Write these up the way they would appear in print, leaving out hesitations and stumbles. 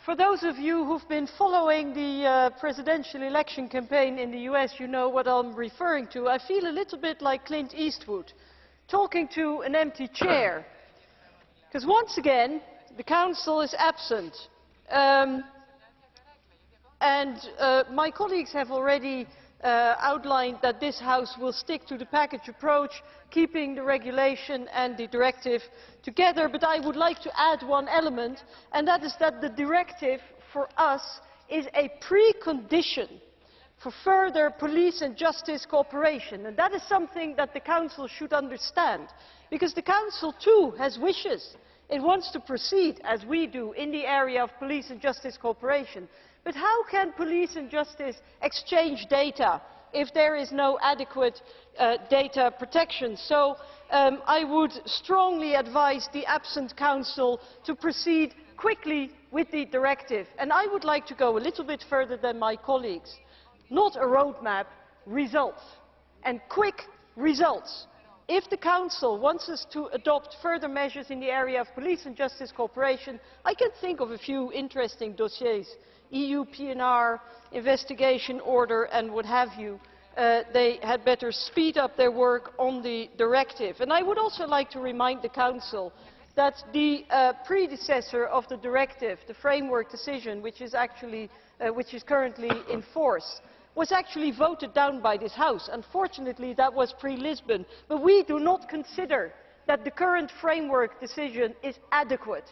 For those of you who've been following the presidential election campaign in the US, you know what I'm referring to. I feel a little bit like Clint Eastwood, talking to an empty chair. Because once again, the Council is absent. My colleagues have already outlined that this House will stick to the package approach, keeping the regulation and the directive together. But I would like to add one element, and that is that the directive for us is a precondition for further police and justice cooperation. And that is something that the Council should understand, because the Council too has wishes. It wants to proceed, as we do, in the area of police and justice cooperation. But how can police and justice exchange data if there is no adequate data protection? So I would strongly advise the absent Council to proceed quickly with the directive. And I would like to go a little bit further than my colleagues. Not a roadmap, results. And quick results. If the Council wants us to adopt further measures in the area of police and justice cooperation, I can think of a few interesting dossiers. EU PNR, investigation order and what have you. They had better speed up their work on the directive. And I would also like to remind the Council that the predecessor of the directive, the framework decision, which is currently in force, was actually voted down by this House. Unfortunately, that was pre-Lisbon. But we do not consider that the current framework decision is adequate.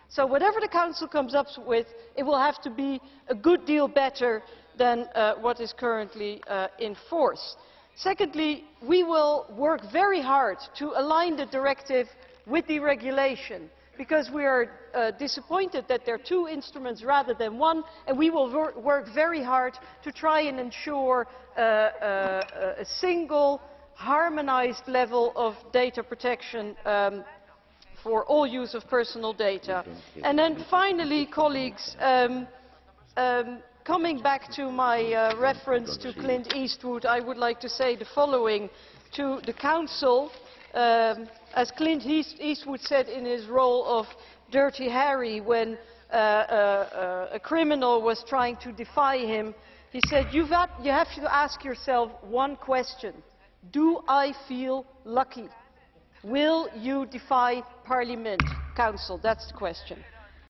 So whatever the Council comes up with, it will have to be a good deal better than what is currently in force. Secondly, we will work very hard to align the directive with the regulation, because we are disappointed that there are two instruments rather than one, and we will work very hard to try and ensure a single, harmonized level of data protection for all use of personal data. And then finally, colleagues, coming back to my reference to Clint Eastwood, I would like to say the following to the Council. As Clint Eastwood said in his role of Dirty Harry when a criminal was trying to defy him, he said, you have to ask yourself one question. Do I feel lucky? Will you defy Parliament, Council? That's the question.